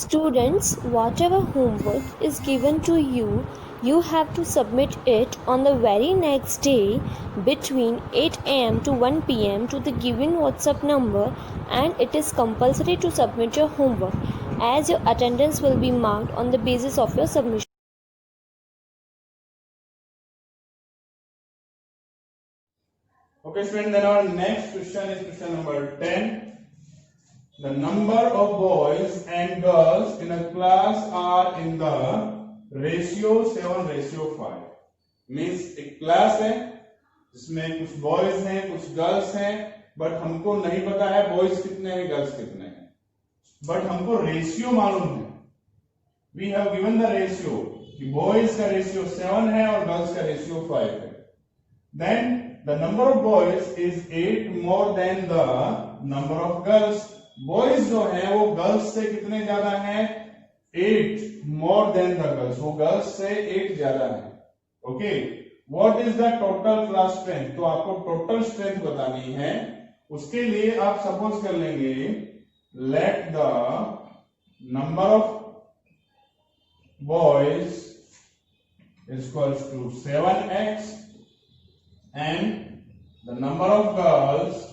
Students, whatever homework is given to you, you have to submit it on the very next day between 8 am to 1 pm to the given WhatsApp number, and it is compulsory to submit your homework as your attendance will be marked on the basis of your submission. Okay, student, then our next question is question number 10. The number of boys and girls in a class are in the ratio 7:5. Means एक class है जिसमें कुछ boys हैं कुछ girls हैं, but हमको नहीं पता है बॉयज कितने हैं गर्ल्स कितने हैं, बट हमको रेशियो मालूम है. We have given the ratio कि बॉयज का रेशियो 7 है और गर्ल्स का रेशियो 5 है. Then the number of boys is 8 more than the number of girls. Boys जो हैं वो girls से कितने ज्यादा हैं? 8 more than the girls. वो girls से 8 ज्यादा है. Okay. What is the total class strength? तो आपको total strength बतानी है. उसके लिए आप suppose कर लेंगे let the number of boys is equals to 7x and the number of girls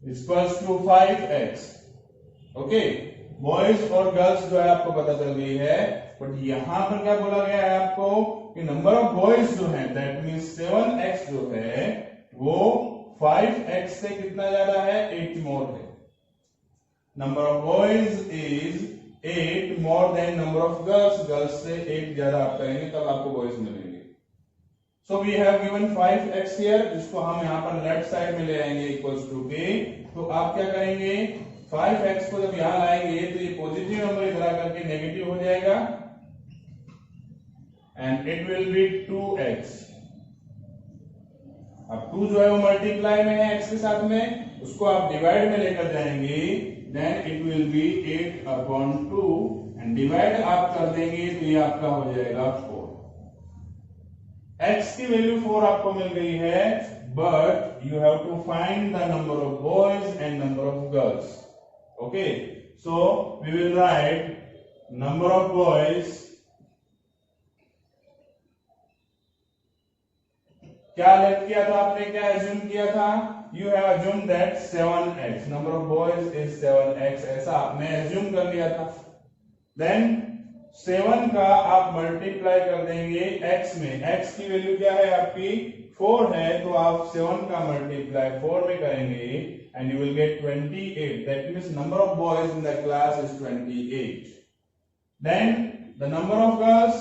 is equals to 5x. Okay, boys और गर्ल्स जो है आपको पता चल गई है, बट यहां पर क्या बोला गया है आपको कि नंबर ऑफ बॉयज जो है दैट मींस 7x जो है वो 5x से कितना ज्यादा है? 8 मोर है. Number of boys is 8 more than number of girls. Girls से 8 ज्यादा आप करेंगे तब आपको बॉयज मिलेंगे. So we have given 5x here, जिसको हम यहां पर लेफ्ट साइड में ले आएंगे इक्वल्स टू k. तो आप क्या करेंगे? 5x को जब यहां लाएंगे तो ये पॉजिटिव नंबर इधर आकर के नेगेटिव हो जाएगा and it will B 2x. अब 2 जो है वो मल्टीप्लाई में है x के साथ में, उसको आप डिवाइड में लेकर जाएंगे, then it will be 8/2 and divide आप कर देंगे तो ये आपका हो जाएगा 4. x की वैल्यू 4 आपको मिल गई है, but you have to find the number of boys and number of girls. Okay, so we will write number of boys. क्या लेट किया था आपने, क्या एज्यूम किया था? You have assumed that 7x, number of boys is 7x, ऐसा आपने assume कर लिया था. Then 7 का आप मल्टीप्लाई कर देंगे x में. x की वैल्यू क्या है आपकी? 4 है, तो आप 7 का मल्टीप्लाई 4 में करेंगे and you will get 28. That means number of boys in the class is 28. Then the number of girls,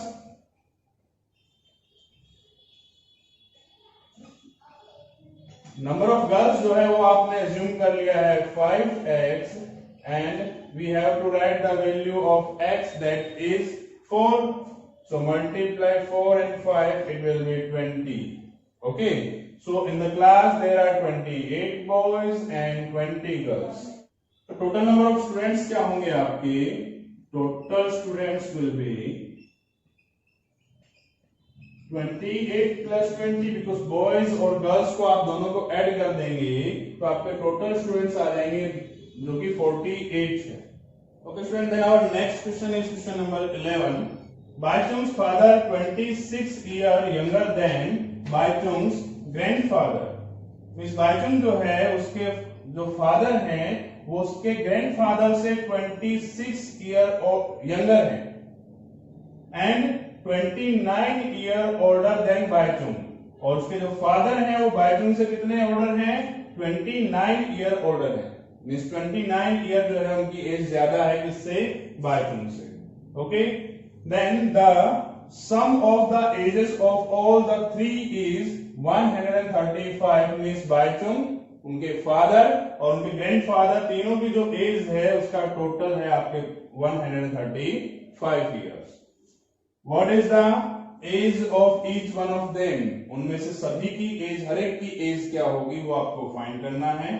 number of girls जो है वो आपने एज्यूम कर लिया है 5x and we have to write the value of x that is 4. So multiply 4 and 5 it will be 20. Okay, so in the class there are 28 boys and 20 girls. तो total number of students क्या होंगे आपके? Total students will be 28 plus 20, because boys और girls को आप दोनों को add कर देंगे तो आपके टोटल स्टूडेंट्स आ जाएंगे जो कि 48 है. Okay student, then our next question is question number 11. Baichung's father 26 year younger than Baichung's grandfather. Means Baichung जो है उसके जो फादर हैं वो उसके ग्रैंडफादर से 26 ईयर यंगर है and 29 year older than Bhaichung. और उसके जो फादर हैं वो बायचुंग से कितने ओल्डर हैं? 29 ईयर ओल्डर है. मींस 29 ईयर जो है उनकी एज ज्यादा है किससे? बायचुंग से. Okay, then the sum of the ages of all the three is 135. Means Baichung, उनके फादर और उनके ग्रैंडफादर तीनों की जो एज है उसका टोटल है आपके 135 years. What is the age of each one of them? उनमें से सभी की एज, हर एक की एज क्या होगी वो आपको फाइंड करना है.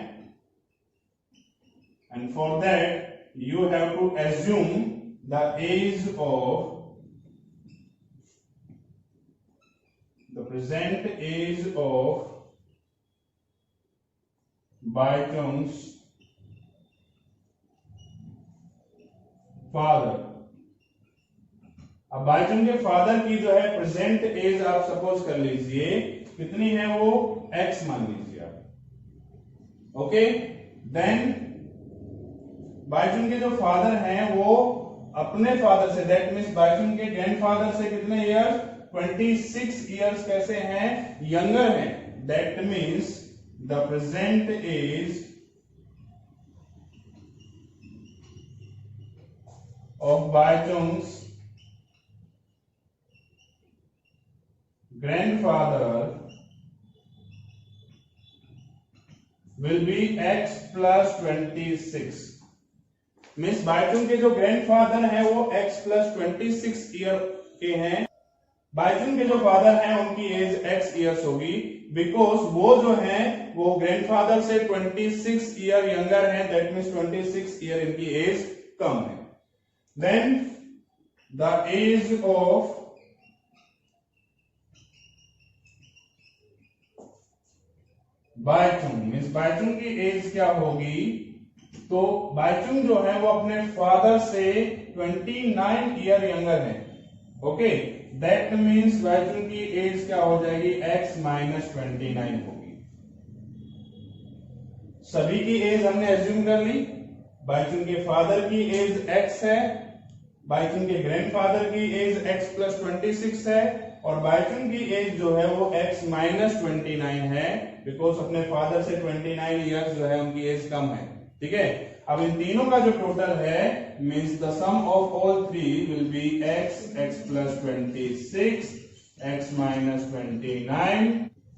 And for that you have to assume the age of the present age of Baichung's father. अब बायचुंग के फादर की जो है प्रेजेंट एज आप सपोज कर लीजिए कितनी है, वो x मान लीजिए आप। ओके, देन बायचुंग के जो फादर हैं वो अपने फादर से, दैट मीन्स बायचुंग के ग्रैंडफादर से कितने ईयर्स, 26 ईयर्स कैसे हैं, यंगर हैं। That means the present age of Baichung's grandfather will be x plus 26। Means Baichung के जो ग्रैंडफादर हैं वो x plus 26 ईयर के हैं। बायचुंग के जो फादर हैं उनकी एज x ईयर्स होगी, बिकॉज वो जो हैं वो ग्रैंडफादर से 26 ईयर यंगर हैं। दैट मीन्स 26 ईयर इनकी एज कम है। Then the age of Baichung, means Baichung की एज क्या होगी, तो बायचुंग जो है वो अपने फादर से 29 ईयर यंगर है। ओके, दैट मीन्स बायचुंग की एज क्या हो जाएगी, x माइनस 29 होगी। सभी की एज हमने एज्यूम कर ली। बायचुंग के फादर की एज x है, बायचुंग के ग्रैंडफादर की एज x प्लस 26 है, और बायचुंग की एज जो है वो x माइनस 29 है, बिकॉज अपने फादर से 29 ईयर्स जो है उनकी एज कम है। ठीक है, अब इन तीनों का जो टोटल है means the sum of all three will be x plus 26 x minus 29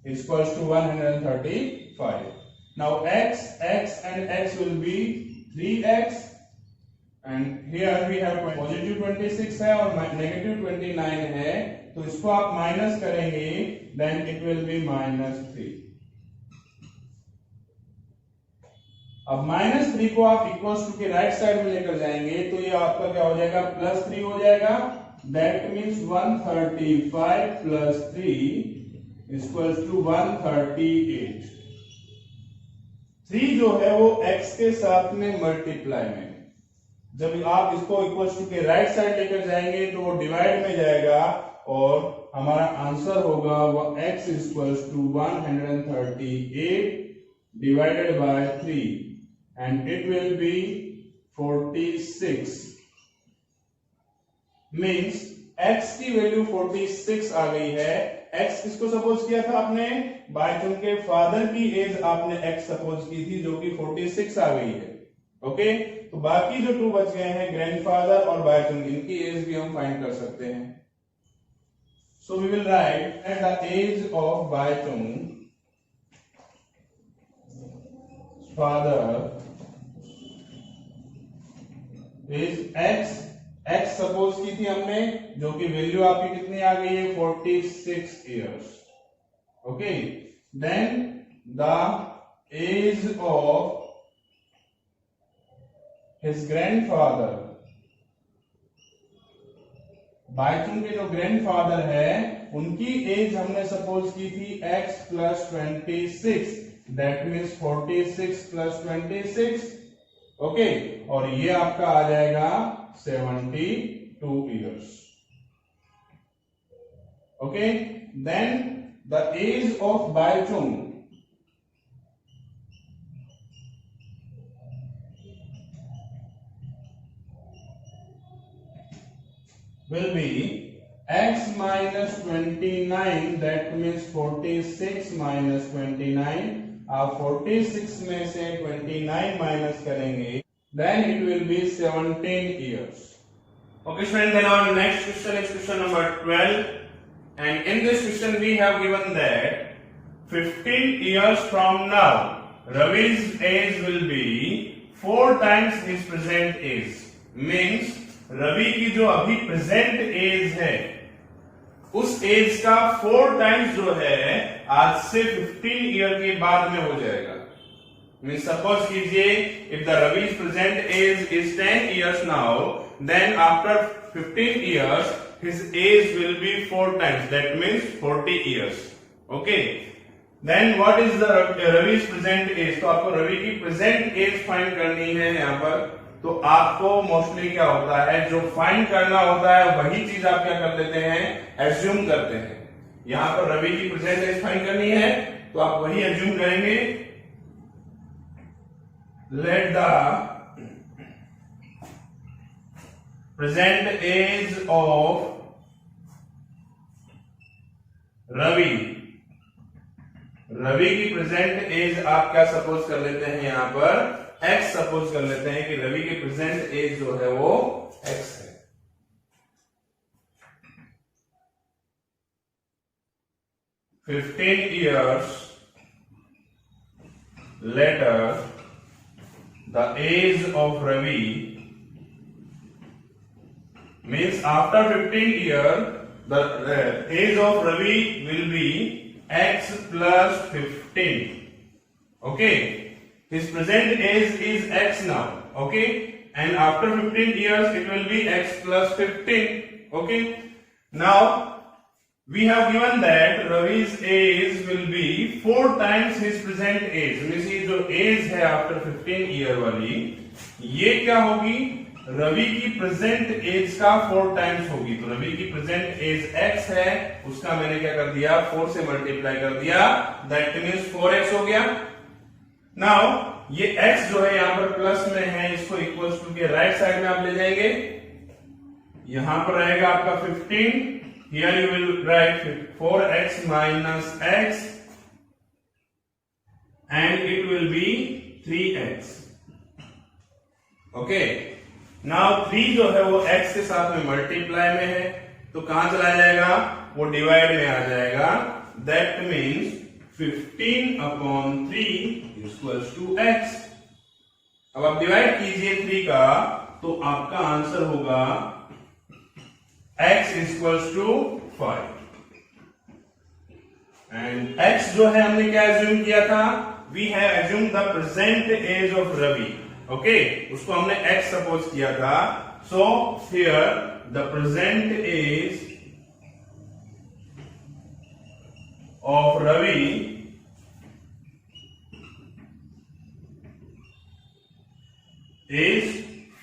equals to 135। Now x and x will be 3x and here we have positive 26 है और नेगेटिव 29 है, तो इसको आप माइनस करेंगे देन इट विल बी -3। अब -3 को आप इक्वल्स टू के राइट साइड में लेकर जाएंगे तो ये आपका क्या हो जाएगा, +3 हो जाएगा। That means 135 + 3 equals to 138। 3 जो है वो x के साथ में मल्टीप्लाई में, जब आप इसको इक्वल्स टू के राइट साइड लेकर जाएंगे तो वो डिवाइड में जाएगा और हमारा आंसर होगा वो x equals to 138 divided by 3 and it will be 46। Means x की वैल्यू 46 आ गई है। x किसको सपोज किया था आपने, बायचुंग के फादर की एज आपने x सपोज की थी जो कि 46 आ गई है। ओके, तो बाकी जो 2 बच गए हैं ग्रैंडफादर और बायचुंग, इनकी एज भी हम फाइंड कर सकते हैं। So we will write at the age of Baichung father is x suppose की थी हमने, जो कि वैल्यू आपकी कितनी आ गई है, 46 years. Okay, then the age of his grandfather, Baichung के जो ग्रैंडफादर है उनकी एज हमने सपोज की थी x plus 26, that means 46 plus 26। Okay, और ये आपका आ जाएगा 72 years. Okay, then the age of Baichung will be x minus 29, that means 46 minus 29। आप 46 में से 29 माइनस करेंगे then it will be 17 years। Okay students, then our next question is question number 12, and in this question we have given that 15 years from now Ravi's age will be 4 times his present age। means Ravi की जो अभी present as है उस as का 4 times जो है आज से 15 ईयर के बाद में हो जाएगा। मीन्स सपोज कीजिए if the Ravi's present age is 10 years now, then after 15 years his age will be 4 times, that means 40 years। Okay, then what is the Ravi's present age, तो आपको रवि की प्रेजेंट एज फाइंड करनी है यहाँ पर। तो आपको मोस्टली क्या होता है, जो फाइंड करना होता है वही चीज आप क्या कर लेते हैं, एज्यूम करते हैं। यहां पर रवि की प्रेजेंट एज फाइंड करनी है तो आप वही एज्यूम करेंगे, let the present age of Ravi, Ravi की प्रेजेंट एज आप क्या सपोज कर लेते हैं, यहां पर x सपोज कर लेते हैं कि रवि की प्रेजेंट एज जो है वो x है। $15 years later the age of Ravi means after 15 years the age of Ravi will be x plus 15. Okay, his present age is x now. Okay, and after 15 years it will be x plus 15. Okay, now we have given that Ravi's age will be 4 times his present age. means ये जो age है after 15 year वाली, ये क्या होगी, रवि की present as का 4 times होगी। तो रवि की प्रेजेंट एज x है, उसका मैंने क्या कर दिया, 4 से मल्टीप्लाई कर दिया, दैट मीन्स 4x हो गया। नाउ ये x जो है यहां पर प्लस में है, इसको इक्वल्स टू के राइट साइड में आप ले जाएंगे, यहां पर रहेगा आपका 15, here you will write 4x minus x and it will B 3x। Okay, now 3 जो है वो x के साथ में मल्टीप्लाई में है, तो कहां चला जाएगा, वो डिवाइड में आ जाएगा, that means 15/3 equals to x। अब आप डिवाइड कीजिए 3 का, तो आपका आंसर होगा x equals to 5। And x जो है हमने क्या एज्यूम किया था, we have assume the present age of Ravi. Okay, उसको हमने x सपोज किया था। So here the present age of Ravi is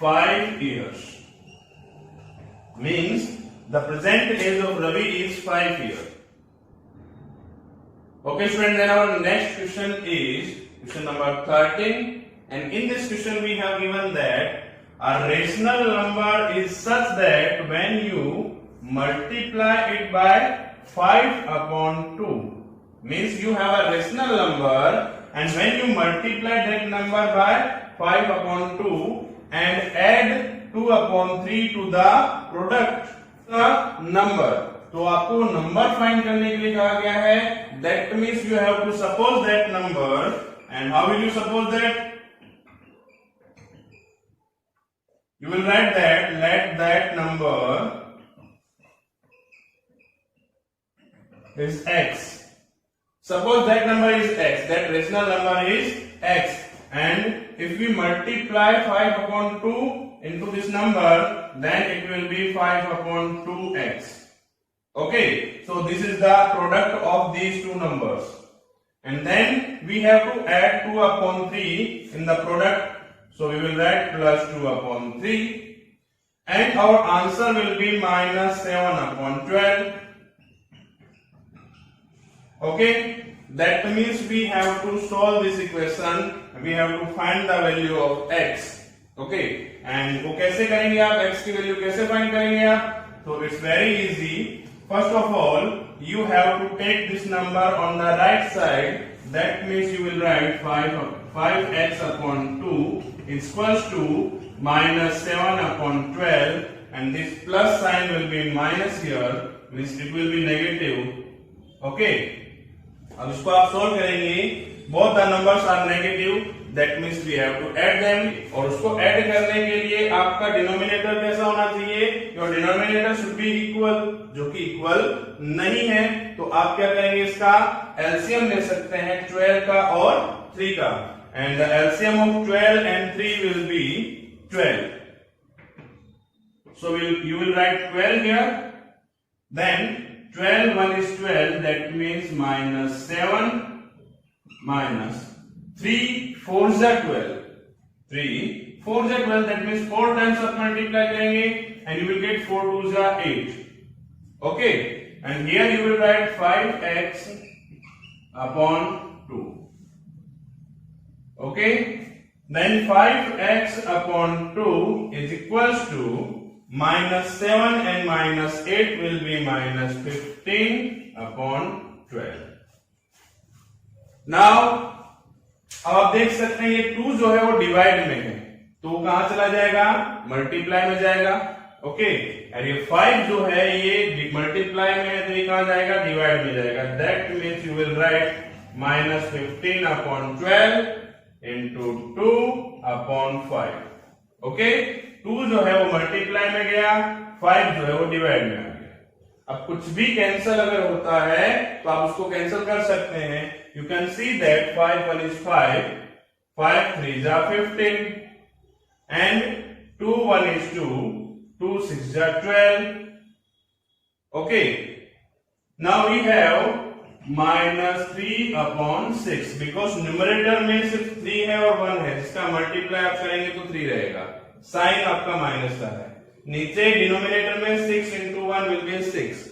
5 years. Means the present age of Ravi is 5 years. Okay, students, then our next question is question number 13. And in this question we have given that a rational number is such that when you multiply it by 5/2, means you have a rational number and when you multiply that number by 5/2 and add 2/3 to the product number, तो आपको number find करने के लिए कहा गया है, that means you have to suppose that number, and how will you suppose that, you will write that let that number is x. Suppose that number is x, that rational number is x, and if we multiply 5/2 into this number, then it will be 5/2x. Okay, so this is the product of these two numbers, and then we have to add 2/3 in the product, so we will write plus 2/3, and our answer will be minus 7/12. Okay, that means we have to solve this equation, we have to find the value of x. Okay, and वो कैसे करेंगे आप, x की value कैसे find करेंगे आप, तो it's very easy. First of all, you have to take this number on the right side, that means you will write 5x/2 is equals to minus 7/12, and this plus sign will be minus here, means it will be negative. Okay, अब इसको आप solve करेंगे, both the numbers are negative, that means we have to add them, और उसको add करने के लिए आपका डिनोमिनेटर कैसा होना चाहिए, your denominator should be equal, जो कि इक्वल नहीं है, तो आप क्या करेंगे, इसका एलसीएम ले सकते हैं 12 का और 3 का, and the LCM of 12 and 3 will be 12. So you will write 12 here, then 12 1 is 12, that means minus 7, minus 3 4 जा 12. 3 4 जा 12, that means 4 times आप multiply करेंगे and you will get 4 2 जा 8. Okay, and here you will write 5x upon 2. Okay, then 5x upon 2 is equals to minus 7 and minus 8 will be minus 15 upon 12. Now अब आप देख सकते हैं ये 2 जो है वो डिवाइड में है, तो कहां चला जाएगा, मल्टीप्लाई में जाएगा. ओके, और ये 5 जो है ये मल्टीप्लाई में है, तो ये कहां जाएगा, डिवाइड में जाएगा. That means you will write minus 15 upon 12 into 2 upon 5. Okay, 2 जो है वो मल्टीप्लाई में गया, 5 जो है वो डिवाइड में आ गया. अब कुछ भी कैंसिल अगर होता है तो आप उसको कैंसिल कर सकते हैं. You can see that 5 1 is 5, 5 3 जा 15 and 2 1 is 2, 2 6 जा 12. Okay, now we have minus 3 upon 6 because numerator में सिर्फ 3 है और 1 है, जिसका मल्टीप्लाई आप करेंगे तो 3 रहेगा. साइन आपका माइनस का है. नीचे डिनोमिनेटर में 6 into 1 will be 6.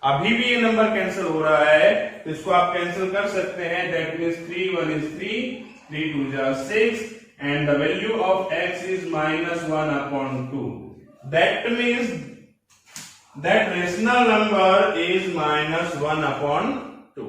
अभी भी ये नंबर कैंसिल हो रहा है, तो इसको आप कैंसिल कर सकते हैं. दैट मीन्स 3 1 is 3, 3 2 जा 6 and the value of x is minus 1 upon 2. That means that rational number is minus 1 upon 2.